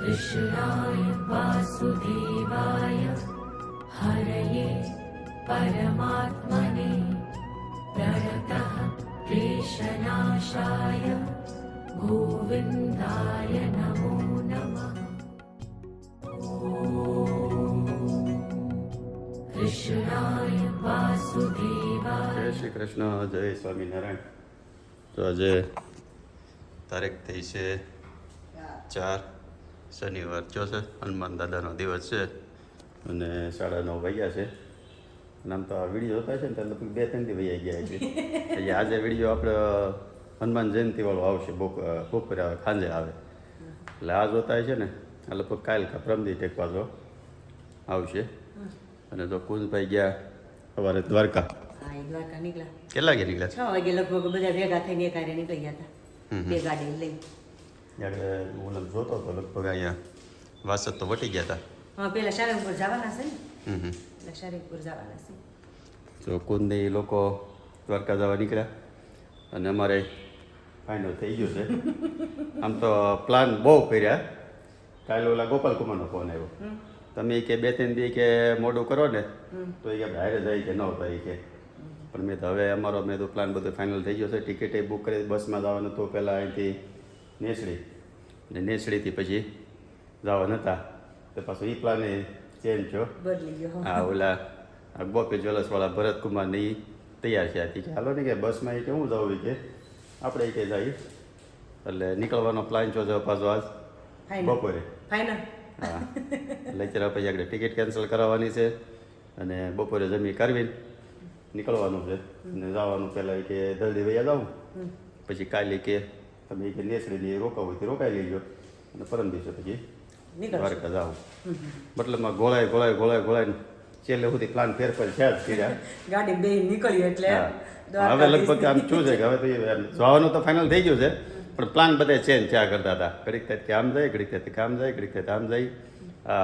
कृष्णाय वासुदेवाय हरये परमात्मने प्रणतः क्लेशनाशाय गोविन्दाय नमो नमः। कृष्णाय वासुदेवाय। जय श्री कृष्ण, जय स्वामीनारायण। तो आज તારીખ થઈ છે 4 શનિવાર છે, હનુમાન દાદાનો દિવસ છે અને 9:30 વાગ્યા છે. અને આમ તો આ વિડીયો જોતા છે ને તો લગભગ 2-3 દી વહી ગયા છે. એટલે આજે વિડીયો આપણે હનુમાન જયંતિવાળો આવશે, બપોરે આવે, સાંજે આવે. એટલે આ જોતા છે ને આ લગભગ કાલ કા પ્રમદી ટેક પાછો આવશે. અને તો કુંજભાઈ ગયા સવારે દ્વારકા. દ્વારકા નીકળ્યા. કેટલા વાગે નીકળ્યા? 6 વાગે લગભગ બધા ભેગા થઈને એકારે નીકળી ગયા હતા. બે ગાડી લઈ. એટલે હું જોતો તો લગભગ અહીંયા વાસદ તો વટી ગયા હતા. હા, પેલા સારંગપુર જવાના છે ને. એટલે સારંગપુર જવાના છે. તો કુંદની લોકો દ્વારકા જવા નીકળ્યા અને અમારે ફાઇનલ થઈ ગયું છે. આમ તો પ્લાન બહુ કર્યા. કાલે ઓલા ગોપાલકુમારનો ફોન આવ્યો, તમે કે 2-3 દી કે મોડું કરો ને તો એ કે હારે જાય કે ન થાય કે. પણ મેં તો હવે મેં તો પ્લાન બધો ફાઇનલ થઈ ગયો છે. ટિકિટે બુક કરી, બસમાં જવાનું તો પહેલાં અહીંથી નેસડી અને નેસડીથી પછી જવા નહોતા તો પાછો એ પ્લાન ચેન્જ થયો, બદલી ગયો. હા, ઓલા ગોપી જ્વેલર્સવાળા ભરતકુમારને એ તૈયાર છે કે હાલો ને કે બસમાં એ કે હું જાઉં કે આપણે એ કે જાય. એટલે નીકળવાનો પ્લાન છો પાછો આજ બપોરે. ફાઇનલ. હા, લેક્ચર પછી આગળ ટિકિટ કેન્સલ કરાવવાની છે અને બપોરે જમી કરવી નીકળવાનું છે. અને જવાનું પહેલાં કે જલ્દી વૈયા જાઉં, પછી કાલે કે તમે કે નેસડીને રોકાવું હોય રોકાઈ લેજો અને પરમ દિવસે પછી દ્વારકા જાઉં. મતલબમાં ગોળાય છેલ્લે સુધી પ્લાન ફેરફાર છે જ કર્યા. ગાડી બે નીકળ્યું એટલે હવે લગભગ આમ શું છે કે હવે તો જવાનું તો ફાઇનલ થઈ ગયું છે પણ પ્લાન બધા ચેન્જ થયા કરતા હતા. ઘડીક થાય કે આમ જાય, ઘડીક થાય કે આમ જાય, ઘડીક થાય આમ જાય.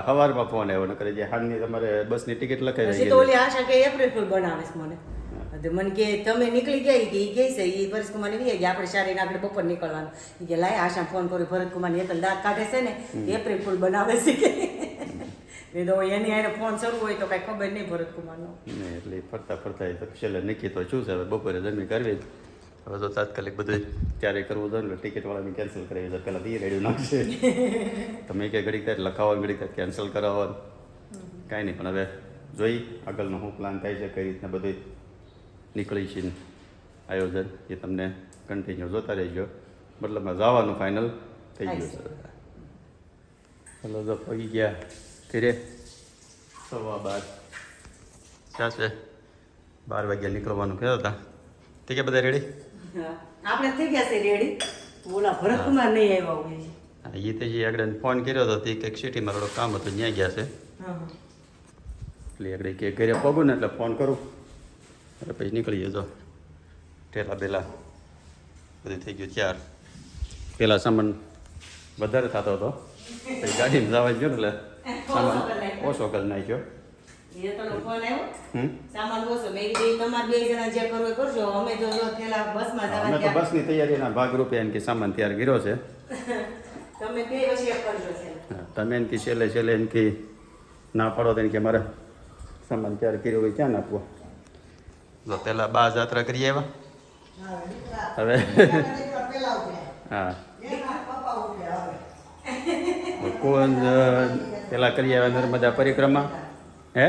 સવારમાં ફોન આવ્યો નકર જે હાલની તમારે બસની ટિકિટ લખાવી તો ઓલી આશા કે એપ્રિલ ફૂલ બનાવે છે મને. મને કે તમે નીકળી ગયા કે એ કહે છે એ ભરતકુમાર નીકળી ગયા, આપણે સારીને આપણે બપોર નીકળવાનું. એ કે લાય આશા ફોન કર્યો, ભરતકુમાર હેતલ દાંત કાઢે છે ને એપ્રિલ ફૂલ બનાવે છે કે. તો એની આને ફોન શરૂ હોય તો કાંઈ ખબર નહીં ભરતકુમારનો. નહીં એટલે ફરતા છેલ્લે નક્કી તો શું છે હવે બપોરે જમી કરવી. હવે તો તાત્કાલિક બધું ત્યારે કરવું જોઈએ એટલે ટિકિટવાળાને કેન્સલ કરાવી છે. પહેલાં તો એ રેડી નાખશે. તમે કે ઘડીક થાય લખાવો, ઘડીક થાય કેન્સલ કરાવો, કાંઈ નહીં. પણ હવે જોઈ આગળનો શું પ્લાન થાય છે, કઈ રીતના બધું નીકળી છે આયોજન એ તમને કન્ટિન્યુ જોતા રહેજો. મતલબમાં જવાનું ફાઇનલ થઈ ગયું છે. હલો, તો પગી ગયા ધીરે 12:15 ક્યાં છે 12 વાગ્યા નીકળવાનું કહેતા હતા. ઠીક છે, બધા રેડી? આપણે થઈ ગયા છે રેડી. ઓલા ભરતકુમાર નહીં આવ્યા હોય. હા, એ તો જે આગળ ફોન કર્યો હતો તે કંઈક સિટીમાં થોડું કામ હતું, ત્યાં ગયા છે. એટલે આગળ કે ઘરે પગું ને એટલે ફોન કરું એટલે પછી નીકળી જજો. ઠેલા બેલા બધું થઈ ગયું ત્યાર. પહેલાં સામાન વધારે થતો હતો, પછી ગાડીમાં જવા ગયો ને એટલે સામાન ઓછો કરી નાખ્યો. અમે તો બસની તૈયારીના ભાગરૂપે એમ કે સામાન તૈયાર કર્યો છે. તમે એમ કે છેલ્લે એમ કે ના પાડો તો એમ કે મારે સામાન તૈયાર કર્યો હોય ક્યાં નાખવો. તો પહેલાં બા જાત્રા કરી આવ્યા. હવે હા, કોણ પેલા કરી આવ્યા નર્મદા પરિક્રમા. હે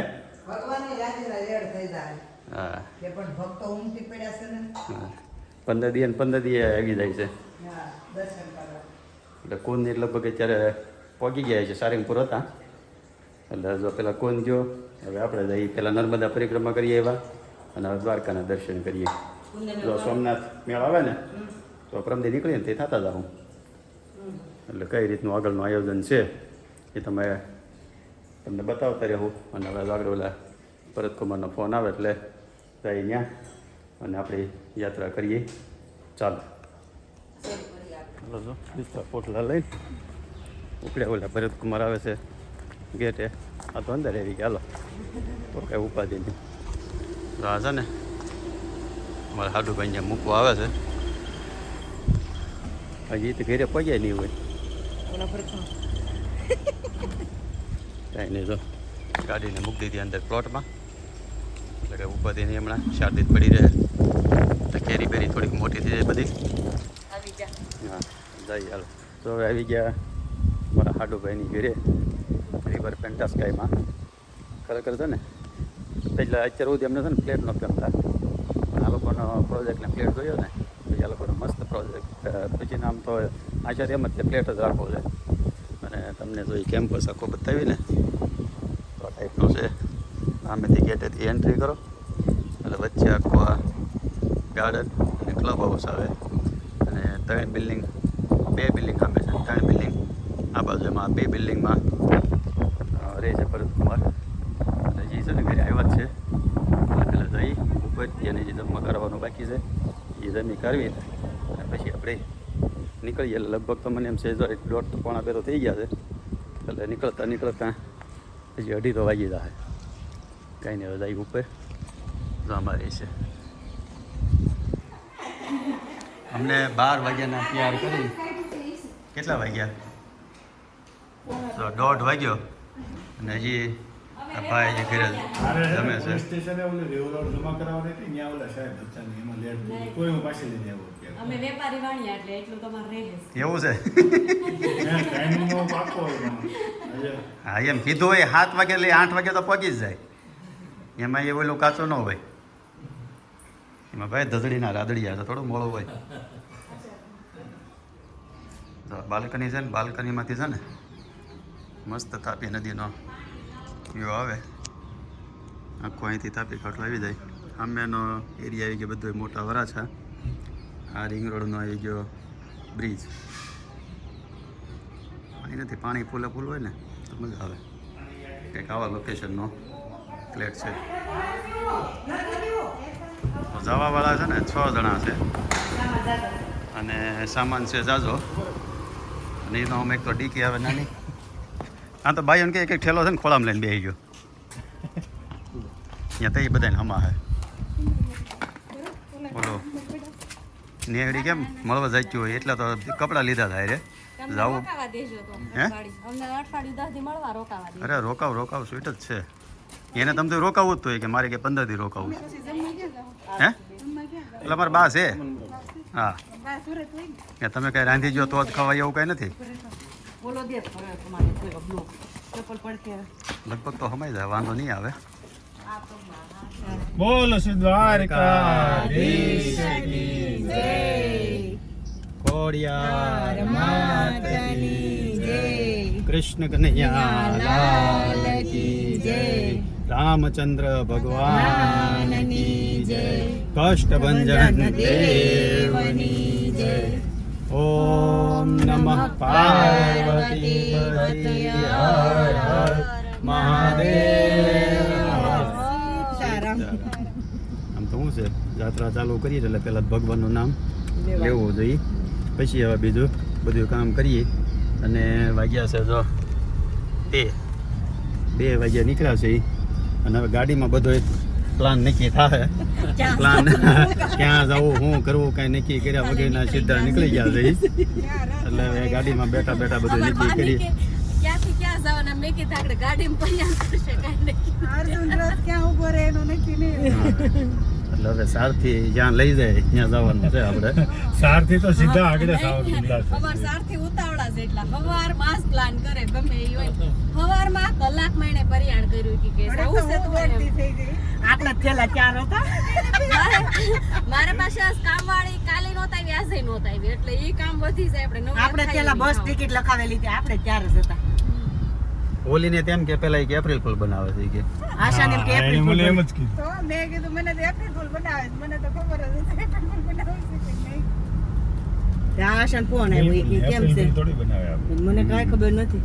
હા, 15 દી આવી જાય છે. એટલે કોણ લગભગ અત્યારે પહોંચી ગયા છે, સારંગપુર હતા. એટલે જો પેલા કોણ ગયો, હવે આપણે જઈએ પેલા નર્મદા પરિક્રમા કરીએ એવા અને હવે દ્વારકાના દર્શન કરીએ. જો સોમનાથ મેળ આવે ને તો પ્રમદી નીકળીએ ને તે થતા જાઉં. એટલે કઈ રીતનું આગળનું આયોજન છે એ તમને બતાવતા રહેવું. અને હવે આગળ ઓલા ભરતકુમારનો ફોન આવે એટલે જઈ ત્યાં અને આપણી યાત્રા કરીએ. ચાલો જો વિસ્તાર પોટલા લઈને ઉપડ્યા. ઓલા ભરતકુમાર આવે છે ગેટે, આ તો અંદર એવી ગયા. હાલો તો કાંઈ ઉપાધિ નહીં. આ છે ને મારા હાડુભાઈ ત્યાં મૂકવા આવે છે. હજી તો ઘરે પગ્યા નહીં હોય. કાંઈ નહીં જો ગાડીને મૂકી દીધી અંદર પ્લોટમાં એટલે કે ઉપાધિ નહીં હમણાં શારદી પડી રહે એટલે કેરી બેરી થોડીક મોટી થઈ જાય બધી આવી જા હા જઈ હાલ તો હવે આવી ગયા મારા હાડુભાઈની ઘરે રિવર પેન્ટાસ્કાયમાં ખરેખર છે ને પહેલાં અત્યાર સુધી અમને છે ને ફ્લેટ નહોતા ગમતા પણ આ લોકોનો પ્રોજેક્ટને ફ્લેટ જોયો ને પછી આ લોકોનો મસ્ત પ્રોજેક્ટ પછી નામ તો આચાર્ય એમ જ તે ફ્લેટ જ રાખવો છે અને તમને જો એ કેમ્પસ આખો બતાવી ને તો આ ટાઈપનો છે આમેથી ગેટેથી એન્ટ્રી કરો એટલે વચ્ચે આખો આ ગાર્ડન અને ક્લબ હાઉસ આવે અને 3 બિલ્ડિંગ 2 બિલ્ડિંગ સામે છે 3 બિલ્ડિંગ આ બાજુમાં 2 બિલ્ડિંગમાં રહે છે ભરતકુમાર અને જે છે ને ઘરે આવ્યા જ છે એટલે પહેલાં જઈ ઉપર એને જે જમવા કરવાનું બાકી છે એ જમી કરવી અને પછી આપણે નીકળીએ એટલે લગભગ તો મને એમ છે 1.5 તો થઈ ગયા છે એટલે નીકળતા હજી 2:30 તો વાગી જાય કાંઈ નહીં હવે જાય ઉપર તો અમારે છે અમને 12 વાગ્યાના તૈયાર કરી કેટલા વાગ્યા તો 1:30 વાગ્યો અને હજી આ ભાઈ જે ઘરે જમે છે સ્ટેશને ઓલે રેવરોડ જમા કરાવવાની હતી ત્યાં ઓલા સાહેબ હતા ને એમાં લેટ થઈ કોઈ હું પાછી લઈને આવ્યો અત્યારે અમે વેપારી વાણિયા એટલે એટલું તમારે રહે એવું છે ટાઈમિંગનો પાકો હોય આજે હા એમ કીધું હોય 7 વાગે એટલે 8 વાગે તો પહોંચી જ જાય એમાં એ ઓલું કાચો ન હોય એમાં ભાઈ ધધડીના રાદડિયા તો થોડું મોડું હોય તો બાલ્કની છે ને બાલ્કનીમાંથી છે ને મસ્ત તાપી નદીનો વ્યૂ આવે આખો અહીંથી તાપી કાંઠો આવી જાય સામેનો એરિયા આવી ગયો બધો મોટા વરાછા આ રિંગ રોડનો આવી ગયો બ્રિજ અહીંથી પાણી ફૂલે ફૂલ હોય ને તો મજા આવે કંઈક આવા લોકેશનનો ફ્લેટ છે જવાવાળા છે ને 6 જણા છે અને સામાન છે જાજો અને એનો અમે એક તો ડીકી આવે નાની હા તો ભાઈ એમ કે એક ઠેલો છે ને ખોળામાં લઈને બેસી ગયો ત્યાં તો એ બધાને હમા હે બોલો નેહડી કેમ મળવા જાચ્યું હોય એટલા તો કપડાં લીધા થાય રે જાવું હે અરે રોકાવ સ્વીટ જ છે એને તમે તો રોકાવું જ તો કે મારે કે 15 દી રોકાવું હે એટલે અમારે બા છે હા એ તમે કાંઈ રાંધી જો તો જ ખવાય એવું કાંઈ નથી બોલો દે તમારે કોઈ બ્લુ ચપ્પલ પડકે લગભગ તો હમાઈ જાય વાંધો નહીં આવે બોલો દ્વારકાધીશ ખોડિયાર માતની જય કૃષ્ણ કનૈયા લાલ કી જય રામચંદ્ર ભગવાનની જય કષ્ટભંજન દેવની જય ઓમ નમઃ પાર્વતી પતિ હર હર મહાદેવ આમ તો શું છે યાત્રા ચાલુ કરીએ એટલે પહેલાં ભગવાનનું નામ લેવું જોઈએ પછી હવે બીજું બધું કામ કરીએ અને વાગ્યા છે જો 2 વાગ્યા નીકળ્યા છે અને હવે ગાડીમાં બધો એક પ્લાન નક્કી થાય પ્લાન ક્યાં જવું શું કરવું કાંઈ નક્કી કર્યા વગરના સીધા નીકળી ગયા છે એટલે હવે ગાડીમાં બેઠા બધું નક્કી કરી ક્યાંથી ક્યાં જવાના મેં કીધું આપણે ગાડીમાં પર્યા કરશે કાંઈ નહીં અર્જુન રથ ક્યાં ઉભો રહે એનું નક્કી નહીં એટલે હવે સારથી જ્યાં લઈ જાય ત્યાં જવાનું છે આપણે સારથી તો સીધા આગળ અમાર સારથી ઉતાવળા છે એટલા હવાર માસ પ્લાન કરે ગમે એ હોય હવારમાં કલાક મહિને પરિયાણ કર્યું કે આવું છે તમારે આપણે પેલા 4 હતા મારા પાસે કામવાળી કાલે નહોતા આવી આજે નહોતા આવી એટલે એ કામ વધી જાય આપણે પેલા બસ ટિકિટ લખાવેલી હતી આપણે 4 જ હતા ઓલીને તેમ કે પેલા કે એપ્રિલ ફૂલ બનાવે છે કે આશાને એમ કે એપ્રિલ ફૂલ એમ જ કીધું તો મેં કીધું મને તો એપ્રિલ ફૂલ બનાવે છે મને તો ખબર જ નથી એપ્રિલ ફૂલ બનાવે છે કે નહીં ત્યાં આશાને ફોન આવ્યો કે કેમ છે થોડી બનાવે આપણે મને કાંઈ ખબર નથી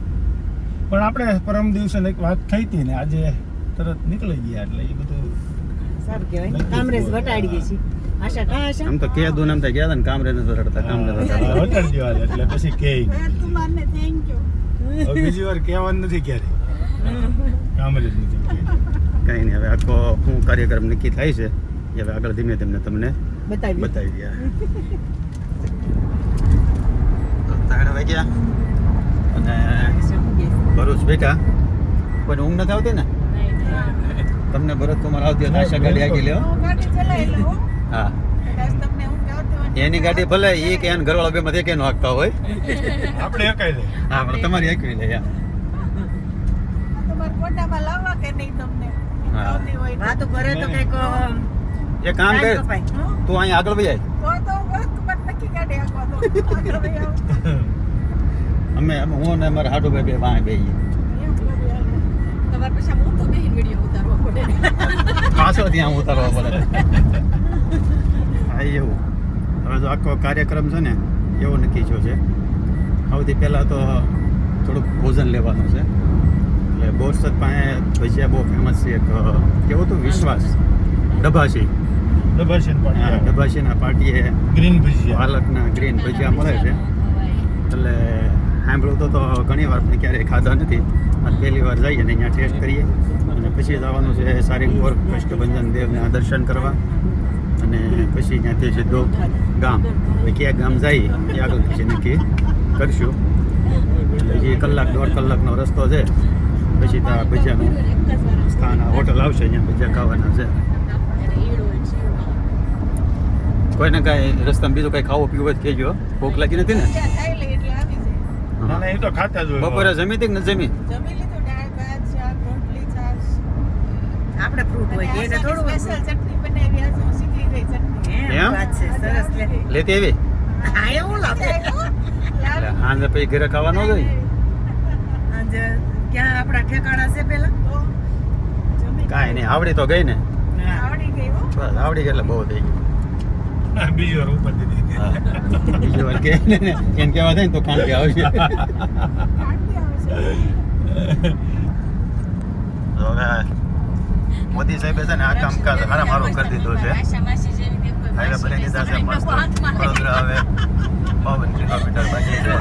પણ આપણે પરમ દિવસે એક વાત થઈ હતી ને આજે તરત નીકળી ગયા એટલે એ બધું સારું કહેવાય કામરેજ વટાડી ગઈ છે આશા કાં આશા આમ તો કે દો નામ ગયા હતા ને કામરેજ નતો રડતા કામરેજ હતા વટાડી દેવા એટલે પછી કે તું મને થેન્ક યુ બીજી વાર કહેવાનું નથી ક્યારે કામ જ નથી કંઈ નહીં હવે આખો શું કાર્યક્રમ નક્કી થાય છે એ હવે આગળ ધીમે ધીમે તમને બતાવી બતાવી ગયા તો 3 વાગ્યા અને ભરૂચ બેઠા પણ ઊંઘ નથી આવતી ને તમને ભરતકુમાર આવતી હોય તો આશા ગાડી આગી લ્યો હું ગાડી ચલાવી લઉં હા કદાચ તમને ઊંઘ આવતી હોય ને. એની ગાડી ભલે એ કે એને ઘરવાળા બે માંથી કે હાંકતા હોય આપણે એકાઈ લે હા પણ તમારી એકવી લે યાર તમારે કોટામાં લાવવા કે નહીં તમને હા. આવતી હોય તો. વાતો કરે તો કંઈક એક કામ કર ટાઈમ કપાય. હં? તું અહીંયા આગળ વહી આય તો બસ તમારે નક્કી ગાડી આપવા દો આગળ વહી આવો. અમે હું ને અમારા હાડુભાઈ બે વાંહે બેહીએ તમારે પછી હું તો બેહીને વિડીયો ઉતારવો પડે પાછળ ત્યાં ઉતારવા પડે હા એવું હવે જો આખો કાર્યક્રમ છે ને એવો નક્કી થયો છે સૌથી પહેલાં તો થોડુંક ભોજન લેવાનું છે એટલે બોરસદ પાસે ભજીયા બહુ ફેમસ છે એક કેવું હતું વિશ્વાસ ડભાસી દબાશીન હા, પાટી ડભાસીના પાટીએ ગ્રીન ભજીયા પાલકના ગ્રીન ભજીયા મળે છે એટલે સાંભળ્યું તો ઘણી વાર પણ ક્યારેય ખાધા નથી અને પહેલી વાર જઈએ ને અહીંયા ટેસ્ટ કરીએ અને પછી જવાનું છે સારીંગપુર કષ્ટભંજન દેવના દર્શન કરવા અને પછી ત્યાંથી સીધો ગામ હવે ક્યાં ગામ જઈએ એ આગળ પછી નક્કી કરશું એટલે એ કલાક 1.5 કલાકનો રસ્તો છે પછી ત્યાં ભજીયાનું સ્થાન હોટલ આવશે અહીંયા ભજીયા ખાવાના છે કોઈને કાંઈ રસ્તામાં બીજું કાંઈ ખાવું પીવું હોય તો કહેજો ભૂખ લાગી નથી ને ખાઈ લે એટલે આવી જાય ના, ના, એ તો ખાતા જ હોય બપોરે જમી હતી કે નથી જમી જમી લીધું દાળ ભાત શાક રોટલી છાશ આપણે ફ્રૂટ હોય કે એને થોડું સ્પેશિયલ ચટણી બનાવી આજે હું શીખી ગઈ ચટણી એમ? વાત છે સરસ લે લેતી આવી હા એવું લાગે એટલે આને પછી ઘરે ખાવા ન જોઈએ આજે ક્યાં આપણા ઠેકાણા છે પેલા કાંઈ નહીં આવડી તો ગઈ ને આવડી ગઈ હો બસ આવડી ગઈ એટલે બહુ થઈ ગયું બીજી વાર ઉપર દીધી હા. બીજી વાર કે એને કહેવા થાય ને તો કાંઈ આવશે કાઢી આવશે તો હવે મોદી સાહેબે છે ને આ કામકાજ હારા મારો કરી દીધો છે હાઈવે બની દીધા છે મસ્ત વડોદરા હવે 52 કિલોમીટર બાકી છે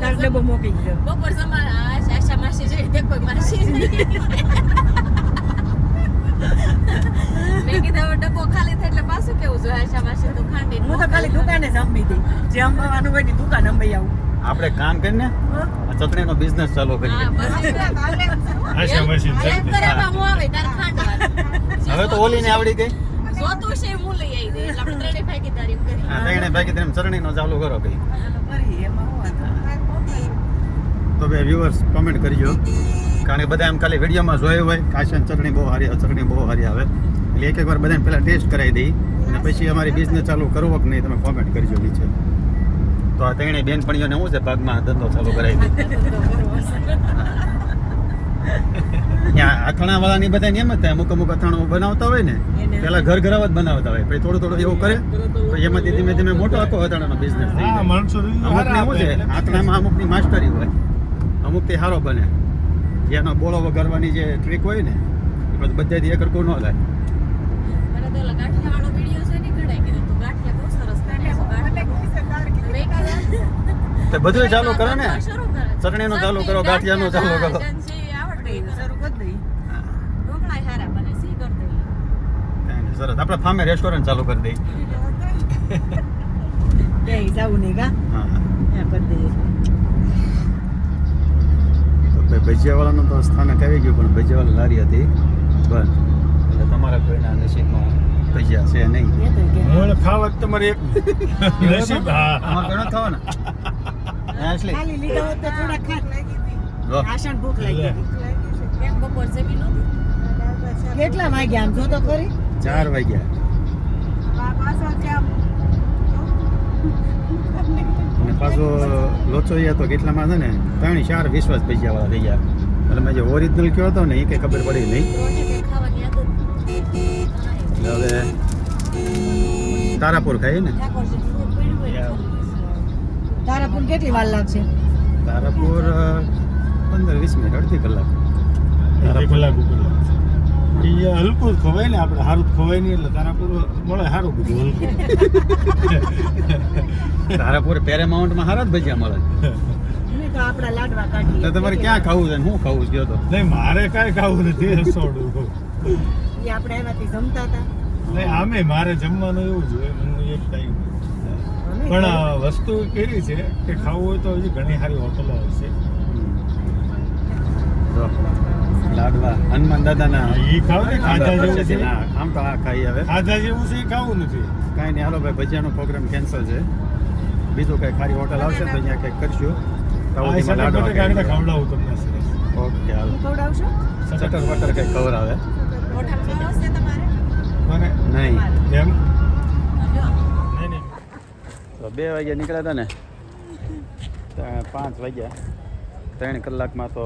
તાર ડબ્બો મોકલી ગયો બપોર સમાન આશા માસી જોઈ દેખો માસી મેં કીધું હવે ડબ્બો ખાલી થાય એટલે પાછું કેવું જોઈએ આશા માસી તો ખાંડી હું તો ખાલી દુકાને જ અંબી દઈ જે અંબાવાનું હોય ને દુકાન અંબાઈ આવું આપણે કામ કરીને આ ચટણીનો બિઝનેસ ચાલુ કરીએ આશા મશીન એમ કરાવવા હું આવે તાર ખાંડવા હવે તો ઓલીને આવડી ગઈ જોતું છે હું લઈ આવી દે એટલે આપણે ત્રણે ભાગીદારી કરી હા તેણે બાકી તેમ ચટણીનો ચાલુ કરો કઈ કરી એમાં હું વાંધો તો બે વ્યુઅર્સ કોમેન્ટ કરજો કારણ કે બધા એમ ખાલી વિડીયોમાં જોયું હોય કાશિયાની ચટણી બહુ સારી ચટણી બહુ સારી આવે એટલે એક વાર બધાને પહેલાં ટેસ્ટ કરાવી દઈ અને પછી અમારી બિઝનેસ ચાલુ કરવો કે નહીં તમે કોમેન્ટ કરજો નીચે તો આ તેણે બેનપણીઓને શું છે ભાગમાં ધંધો ચાલુ કરાવી દઈ ત્યાં અથાણાવાળાની બધાને એમ જ થાય અમુક અથાણું બનાવતા હોય ને પહેલાં ઘર ઘરાવા જ બનાવતા હોય પછી થોડું થોડું એવું કરે પછી એમાંથી ધીમે ધીમે મોટો આખો અથાણાનો બિઝનેસ થઈ હા જાય માણસો અમુકને શું છે આથણામાં અમુકની માસ્ટરી હોય અમુકથી સારો બને જેનો બોળો વગાડવાની જે ટ્રીક હોય ને એ પછી બધાથી એક રકું ન થાય મને તો ઓલા ગાંઠિયાવાળો વિડીયો છે ને ઘડાઈ કીધું તું ગાંઠિયા બહુ સરસ બનાવ્યા છે તો બધું ચાલુ કરો ને શરૂ કરે ચટણીનું ચાલુ કરો ગાંઠિયાનું ચાલુ કરો જનસી આવડે શરૂ કરી દઈ ઢોકળા હારા બને સી કરી દઈએ કાંઈ નહીં, સરસ આપણે ફામે રેસ્ટોરન્ટ ચાલુ કરી દઈ બે જાવું નહીં કા હા ત્યાં કરી દઈએ તો ભાઈ ભજીયાવાળાનું તો સ્થાનક આવી ગયું પણ ભજીયાવાળા લારી હતી બંધ એટલે તમારા કોઈના નસીબમાં ભજીયા છે નહીં એ તો કે હું ખાવા જ તમારે એક નસીબ હા અમારે ઘણો થવા ને ashley ખાલી લીધા હોત તો થોડા ખાટ જો આશાને ભૂખ લાગી હતી કેમ બપોર જમી નહોતું કેટલા વાગ્યા આમ જો તો ખરી 4 વાગ્યા અને પાછો લોચો યા તો કેટલામાં છે ને 3-4 વિશ્વાસ ભજીયાવાળા થઈ ગયા એટલે મેં જે ઓરિજિનલ કયો હતો ને એ કંઈ ખબર પડી નહીં રોટી કે ખાવાની આદત એટલે હવે તારાપુર ખાઈએ ને ઠાકોર છે ફૂડ પડ્યું હોય તારાપુર કેટલી વાર લાગશે તારાપુર 15-20 મિનિટ અડધી કલાક એક કલાક ઉપર એ હલકું જ ખવાય ને આપણે સારું જ ખવાય નહીં એટલે તારાપુર મળે સારું બધું હલકું તારાપુર પેરેમાઉન્ટમાં સારા જ ભજીયા મળે નહીં તો આપણા લાડવા કાઢીએ તો તમારે ક્યાં ખાવું છે ને શું ખાવું છે કયો તો નહીં મારે કાંઈ ખાવું નથી રસોડું એ આપણે એનાથી જમતા હતા નહીં આમે મારે જમવાનું એવું જ હોય હું એક ટાઈમ અમે પણ વસ્તુ કેવી છે કે ખાવું હોય તો હજી ઘણી સારી હોટલો હશે. જો લાડવા હનુમાન દાદાના ઈ ખાવ ને ખાધા જેવું છે. ના, આમ તો આ ખાઈ હવે ખાધા જેવું છે એ ખાવું નથી. કાંઈ નહીં, હાલો ભાઈ, ભજીયાનો પ્રોગ્રામ કેન્સલ છે. બીજું કંઈ ખારી હોટલ આવશે તો અહીંયા કંઈક કરશું. આ સાથે લાડવા બટેકા ખવડાવું તમને સરસ. ઓકે, હાલો. ખવડાવશો ચટર બટર કંઈક ખબર આવે મોઢામાં આવશે તમારે મને નહીં. જેમ લ્યો. નહીં તો 2 વાગ્યા નીકળ્યા હતા ને, 5 વાગ્યા, 3 કલાકમાં તો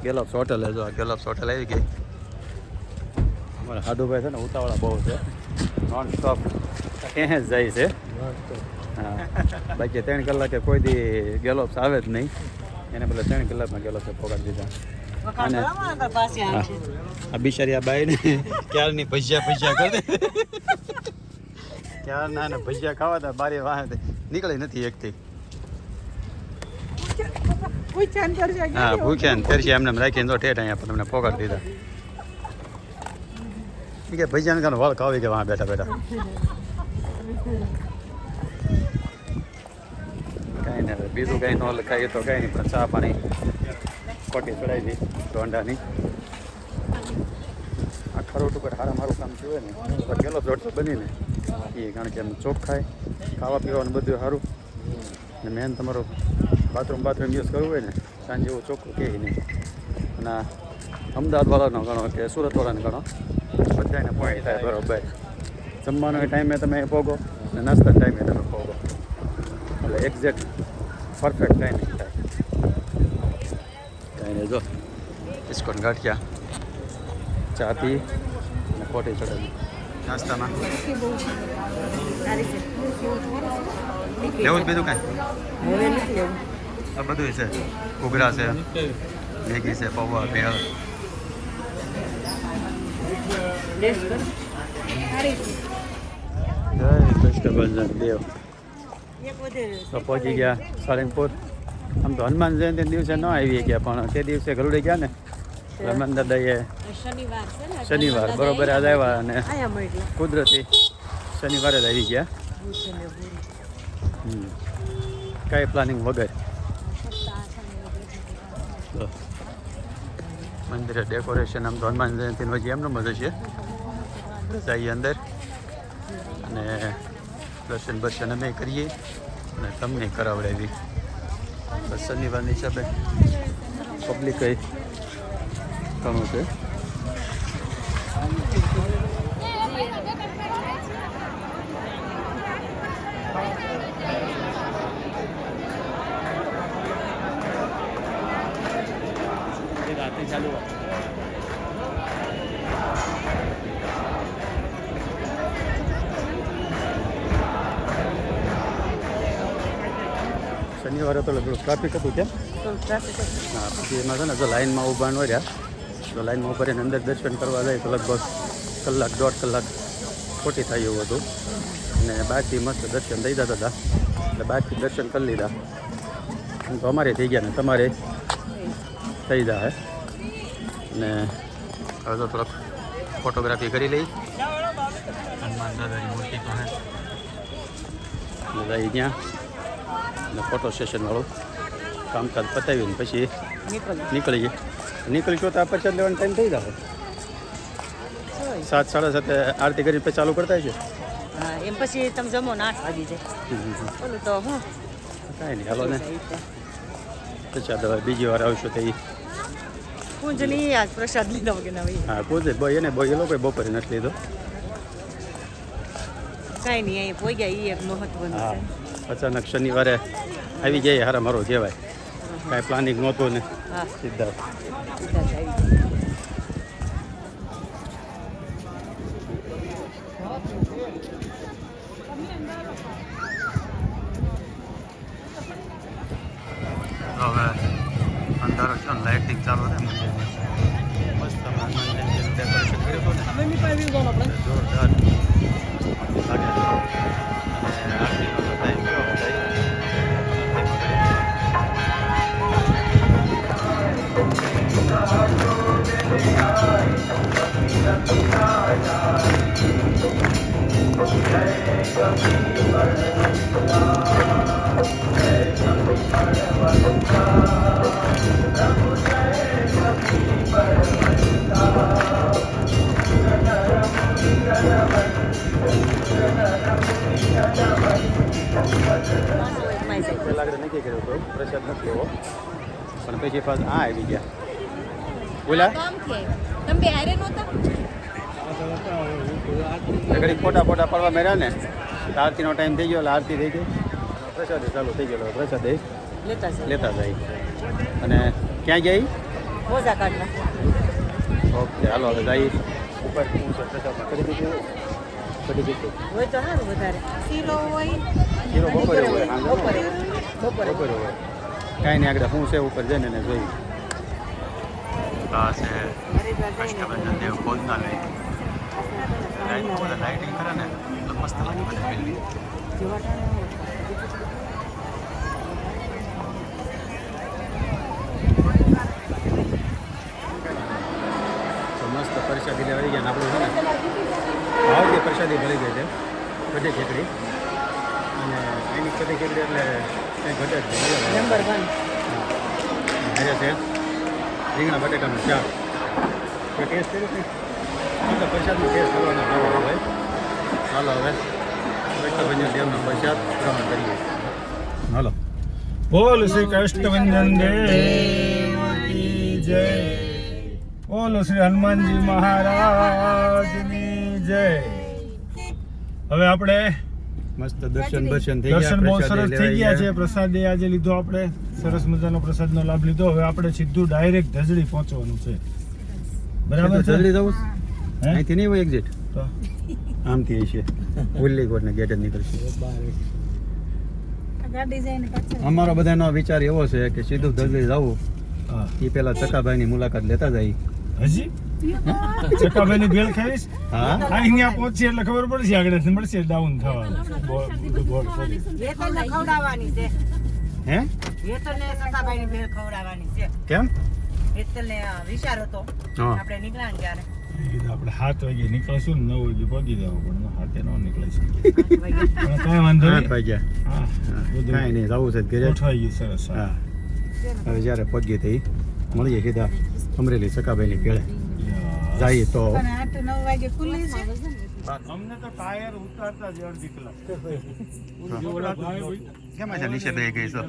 ગેલોપ્સ હોટલ જો ગેલોપ્સ હોટલ આવી ગઈ. અમારા હાડુભાઈ છે ને ઉતાવળા બહુ છે, નોન સ્ટોપ ક્યાં જ જાય છે. હા, બાકી 3 કલાકે કોઈ દી ગેલોપ્સ આવે જ નહીં, એને બદલે 3 કલાકમાં ગેલોપ્સે પગાડી દીધા. વખાણ અને- કરવા આગળ પાસે આવશે. આ બિચારી આ બાઈને ક્યારની ભજીયા કરી દે, ક્યારના ને ભજીયા ખાવા હતા બારે વાહે નીકળી નથી એકથી. હા, ભૂખ્યા ને તરસ્યા એમને એમ રાખીને તો ઠેઠ અહીંયા પણ તમને પોગાડી દીધા. એ કે ભજીયાને કાનો વળ ખાવી કે વાહ બેઠા બેઠા. કાંઈ નહીં, હવે બીજું કાંઈ ન લખાય તો કાંઈ નહીં, પણ ચા પાણી કોટી ચડાવી દી રોંડાની. આ ખરોટ ઉપર સારા મારું કામ થયું હોય ને તો ગેલો જોડતો બનીને એ, કારણ કે એમ ચોખ્ખાઈ ખાવા પીવાનું બધું સારું ને મેન તમારું બાથરૂમ યુઝ કરવું હોય ને સાંજે એવું ચોખ્ખું કહે નહીં. અને આ અમદાવાદવાળાનો ગણો કે સુરતવાળાનો ગણો, બધાને પોઈન્ટ થાય બરોબર. જમવાનો ટાઈમે તમે પોગો ને નાસ્તાના ટાઈમે તમે પોગો, એટલે એક્ઝેક્ટ પરફેક્ટ કાંઈ નહીં થાય. કાંઈ નહીં, જો ઇસ્કોન ગાંઠિયા ચા પી અને કોટી ચડાવી નાસ્તામાં લેવું જ બીજું કાંઈ હવે નથી લેવું. આ બધું છે, ઘૂઘરા છે, મેગી છે, પૌવા, ભેળ. ટેસ્ટ કર. જય વેજીટેબલ દેવ. એક વધે તો પહોંચી ગયા સાળંગપુર. આમ તો હનુમાન જયંતિ દિવસે ન આવી ગયા, પણ તે દિવસે ગરુડે ગયા ને હનુમાન દાદાએ શનિવાર છે ને શનિવાર બરોબર આજ આવ્યા અને આયા મળી કુદરતી શનિવારે જ આવી ગયા. કાંઈ પ્લાનિંગ વગર. તો મંદિરે ડેકોરેશન આમ તો હનુમાન જયંતિનું હજી એમનું મજા છે. જઈએ અંદર અને દર્શન બર્શન અમે કરીએ અને તમને કરાવડાવી. બસ શનિવારની હિસાબે પબ્લિક કઈ ઘણું છે. શનિવારે તો થોડું ટ્રાફિક હતું કેમ? હા, પછી એમાં છે ને જો લાઈનમાં ઊભા ન રહ્યા તો લાઈનમાં ઊભા રહીને અંદર દર્શન કરવા જાય તો લગભગ કલાક 1.5 કલાક ખોટી થાય એવું હતું. અને બહારથી મસ્ત દર્શન થઈ જતા હતા, એટલે બહારથી દર્શન કરી લીધા. તો અમારે થઈ ગયા ને તમારે થઈ જાય. અને હવે તો થોડોક ફોટોગ્રાફી કરી લઈ. હનુમાન દાદાની મૂર્તિ પાસે જઈ ત્યાં અને ફોટો સેશનવાળું કામકાજ પતાવીને પછી નીકળીએ. નીકળીશું તો આ પ્રસાદ લેવાનો ટાઈમ થઈ જાય. 7, 7:30 આરતી કરીને પછી ચાલુ કરતા છે. હા, એમ પછી તમે જમો ને 8 વાગી જાય. ઓલું તો હું કાંઈ નહીં, હાલો ને પ્રસાદ હવે બીજી વાર આવશું તો એ. કુંજની આજ પ્રસાદ લીધો કે ના ભાઈ? હા, કોઈ બોય એને બોય એ લોકો બપોરે નથી લીધો. કાંઈ નહીં, અહીં પોઈ ગયા એ એક મહત્વનું હા, છે. અચાનક શનિવારે આવી જાય હારા મારો કહેવાય. કાંઈ પ્લાનિંગ નહોતું ને હા, સીધા સીધા જ આવી ગયા. હવે અંધારો છે ને લાઇટિંગ ચાલુ છે મંદિરમાં. મસ્ત હનુમાન જયંતિનું ડેકોરેશન કર્યું હતું ને જોરદાર લાગે છે. અને આરતીનો તો ટાઈમ કેવો થાય. જય કપીવર પહેલાં આગળ નક્કી કર્યું હતું પ્રસાદ નથી લેવો પણ પછી પાછા આવી ગયા બોલા તમે બે હારે નહોતા ઘડી ફોટા પડવા મેળ્યા ને તો આરતીનો ટાઈમ થઈ ગયો એટલે આરતી થઈ ગઈ પ્રસાદ ચાલુ થઈ ગયો પ્રસાદ લેતા જાય અને ક્યાં જઈ મોજા કાઢવા ઓકે હાલો હવે જઈ ઉપર પ્રસાદમાં કરી દીધું હોય તો સારું વધારે શીરો હોય શીરો બપોરે હોય બપોરે બપોરે હોય કાંઈ નહીં આગળ શું છે ઉપર જઈને એને જોઈ આ છે કષ્ટભંજન દેવ ભોજનાલય લાઇટિંગ કરે ને તો મસ્ત લાગે બધી બિલ્ડિંગ મસ્ત પ્રસાદી લેવા આવી ગયા ને આપણું છે ને ભાવથી પ્રસાદી ભરી ગઈ છે કઢી ખીચડી અને એની કઢી ખીચડી એટલે કંઈ ઘટે જ નહીં. નંબર 1 આજે છે રીંગણા બટેકાનું શાક તો ટેસ્ટ કર્યું ને એટલે પ્રસાદનો ટેસ્ટ કરવાનો હવે હાલો હવે કષ્ટભંજન દેવનો પ્રસાદ ગ્રહણ કરીએ હાલો બોલ શ્રી કષ્ટભંજન દેવ કી જય બોલ શ્રી હનુમાનજી મહારાજની જય હવે આપણે મસ્ત દર્શન થઈ દર્શન બહુ સરસ પ્રસાદી થઈ ગયા છે લેવા પ્રસાદ આજે લીધો આપણે સરસ મજાનો પ્રસાદનો લાભ લીધો હવે આપણે સીધું ડાયરેક્ટ ધજડી પહોંચવાનું છે બરાબર છે જલ્દી જવું હે? અહીંથી નહીં હોય એક્ઝિટ તો આમથી છે ઉલ્લી કોટને ગેટ જ નીકળશે ગાડી જઈને પાછળ અમારો બધાનો વિચાર એવો છે કે સીધું દર્દી જવું હા એ પહેલા ચકાભાઈની મુલાકાત લેતા જાય હજી ચકાભાઈની ભેળ ખાઈશ હા અહીંયા પહોંચીએ એટલે ખબર પડશે આગળ મળશે ડાઉન થવાનું વેતનને ખવડાવવાની છે હે વેતનને સતાભાઈની ભેળ ખવડાવવાની છે કેમ વેતનને વિચાર હતો હા. આપણે નીકળ્યા ને ત્યારે આપણે 7 વાગે નીકળશું ને 9 વાગે પહોંચી જવું પણ હાથે ન નીકળી શકે 8 વાગે. પણ કાંઈ વાંધો 8 નહીં વાગ્યા હા બધું કાંઈ નહીં જવું છે જ ઘરે ગોઠવાઈ ગયું સરસ હા હવે જ્યારે પહોંચીએ તો મળીએ સીધા અમરેલી ચકાભાઈની ભેળે જઈએ તો 8 9 વાગે ખુલ્લી છે અમને તો ટાયર ઉતારતા જ અડધી કલાક કેમ છે નીચે બે ગઈ છો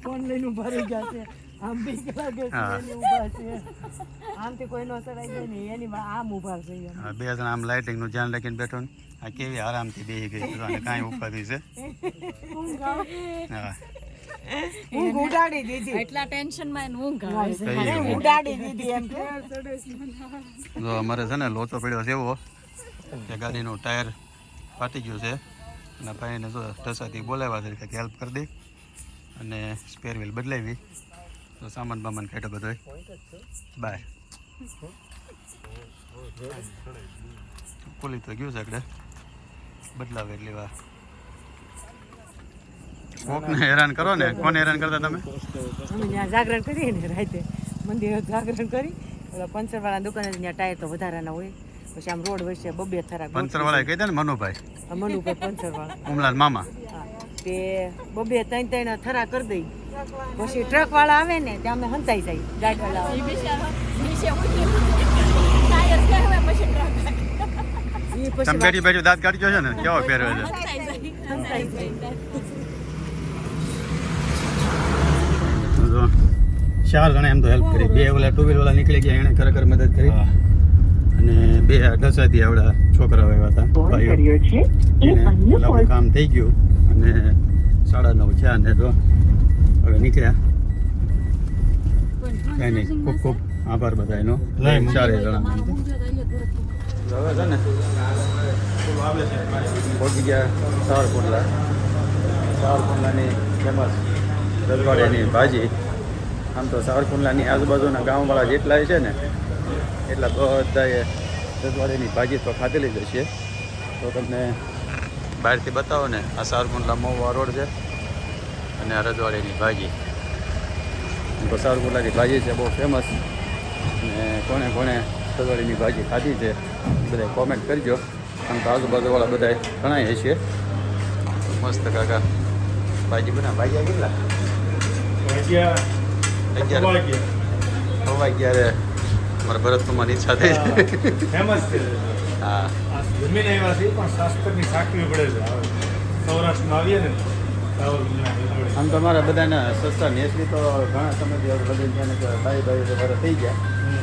ફોન લઈને ઉભા રહી ગયા છે આમ બીક લાગે છે હા. એની ઊભા છે આમથી કોઈ નો સડાઈ જાય ને એની આમ ઊભા છે એમ. બે જણા આમ લાઇટિંગનું ધ્યાન રાખીને બેઠો ને આ કેવી આરામથી બેસી ગઈ છે અને કાંઈ ઉપાધી છે હા ઊંઘ ઉડાડી દીધી એટલા ટેન્શન માં ઊંઘ આવે છે કઈ એવું. ઉડાડી દીધી એમ કે જો અમારે છે ને લોચો પડ્યો છે એવો કે ગાડીનું ટાયર ફાટી ગયું છે અને ભાઈને જો ઢસાથી બોલાવ્યા છે કે હેલ્પ કરી દે અને સ્પેર વ્હીલ બદલાવી તો સામાન બામાન કાઢ્યો બધો બહાર ખુલી તો ગયું છે એટલે બદલાવે એટલી વાર કોકને હેરાન કરો ને કોને હેરાન કરતા તમે અમે ત્યાં જાગરણ કરીએ ને રાતે મંદિરે જાગરણ કરી ઓલા પંચરવાળા દુકાને ત્યાં ટાયર તો વધારાના હોય પછી આમ રોડ વચ્ચે બબે થરા પંચરવાળા કહી દે ને મનુભાઈ મનુભાઈ પંચરવાળા ઉમલાલ મામા હા. તે બબે ત્રણ થરા કરી દઈ પછી ટ્રક વાળા આવે ને ત્યાં અમે હંતાઈ જાય ગાડીવાળા ઈ બિચારો નીચે ઉતરી ટાયર ફેરવે પછી ટ્રક એ તમે પછી બેઠી બેઠી દાંત કાઢી છે ને કેવો પહેરવે છે હંતાઈ જાય જો 4 જણા એમ તો હેલ્પ કરી 2 ઓલા ટુ વ્હીલ વાળા નીકળી ગયા એને ખરેખર મદદ કરી અને 2 ઢસાથી આવડા છોકરાઓ આવ્યા હતા ભાઈઓ એને લાંબુ કામ થઈ ગયું અને 9:30 છે અને તો હવે નીકળ્યા કાંઈ નહીં ખૂબ ખૂબ આભાર બધાનો લઈ 4 જણા હવે છે ને પહોંચી ગયા સાવરકુંડલાની ફેમસ રજવાડિયાની ભાજી આમ તો સાવરકુંડલાની આજુબાજુના ગામવાળા જેટલા છે ને એટલા બધાએ રજવાડિયાની ભાજી તો ખાધેલી જ હશે તો તમને બહારથી બતાવો ને આ સાવરકુંડલા મહુવા રોડ છે અને આ રજવાડિયાની ભાજી તો સાવરકુંડલાની ભાજી છે બહુ ફેમસ અને કોણે કોણે રજવાડીની ભાજી ખાધી છે બધા કોમેન્ટ કરજો આમ તો આજુબાજુવાળા બધા ઘણા હશે મસ્ત કાકા ભાજી બના ભાજી કેટલા 11 ખવાઈ ગયા રે અમારા ભરત કુમારની ઈચ્છા થઈ ફેમસ છે હા આ જમીન આવ્યા છે પણ શાસ્ત્રની સાકવી પડે છે હવે સૌરાષ્ટ્રમાં આવીએ ને આમ તો મારા બધાને સસ્તા નેસલી તો ઘણા સમયથી હવે બધી છે ને કે બાઈ વર્ષ થઈ ગયા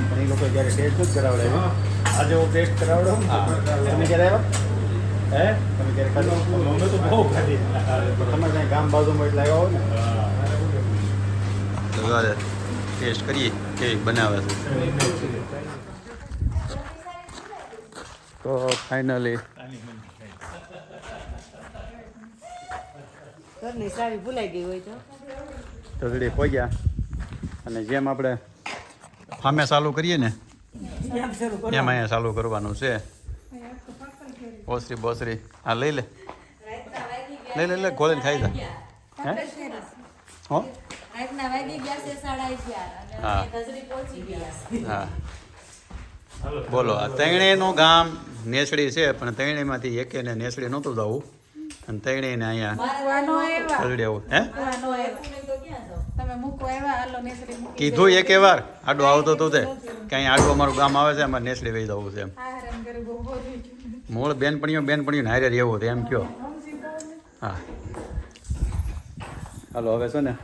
પણ એ લોકો જ્યારે ટેસ્ટ જ કરાવડાવ્યો આજે હું ટેસ્ટ કરાવડો તમે ક્યારે આવ્યા હે તમે ક્યારે ખાધો અમે તો બહુ ખાધી તમારે ત્યાં ગામ બાજુમાં એટલે આવ્યા હોય ને ટેસ્ટ કરીએ કેવી બનાવે છે તો ફાઇનલી ઘરની સારી ભૂલાઈ ગઈ હોય તો તજડી પહોંચ્યા અને જેમ આપણે ફામે ચાલુ કરીએ ને એમ શરૂ કરો. એમ અહીંયા ચાલુ કરવાનું છે ઓસરી બોસરી હા લઈ લે લે ગોળીને ખાઈ જા હે હો રાતના વાગી ગયા છે 11:30 હા. અને ધજરી પહોંચી ગયા હા બોલો આ તૈણેયનું ગામ નેસડી છે પણ તૈણેયમાંથી એકેને નેસડી નહોતું જવું અને તૈણેયને અહીંયા મૂકવાનો આવ્યા તજડી આવું હે મૂકવાનો આવ્યા તો ક્યાં જાવ તમે મૂકવા આવ્યા હાલો નેસરી મૂકી કીધું એકે વાર આડો આવતો તું તે કે અહીંયા આડું અમારું ગામ આવે છે અમારે નેસડી વહી જવું છે એમ આરામ કરી બહુ થઈ ગયું મૂળ બેનપણીઓ હારે રહેવું હતું એમ કયો હા હાલો હવે છે ને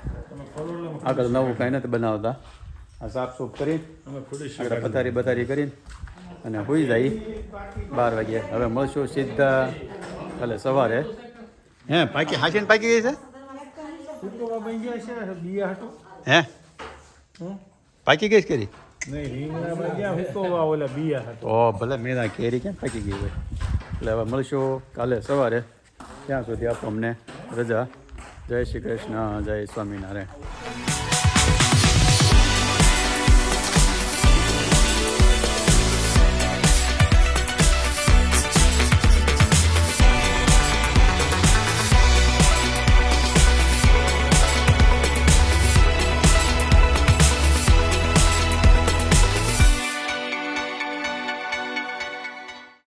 આગળ નવું કાંઈ નથી બનાવતા આ સાફ સૂફ કરી અમે ફૂડી આગળ પથારી કરીને અને હોઈ જાય 12 વાગ્યે હવે મળશું સીધા કાલે સવારે હે પાકી હાંચીને પાકી ગઈ છે કુટુંબા બની ગયા છે બિયા હતો હે પાકી ગઈ છે કરી નહીં રીંગણામાં ગયા હુકોવા ઓલા બિયા હતો તો ભલે મેં કેરી ક્યાં પાકી ગઈ હોય એટલે હવે મળશું કાલે સવારે ત્યાં સુધી આપો અમને રજા જય શ્રી કૃષ્ણ જય સ્વામિનારાયણ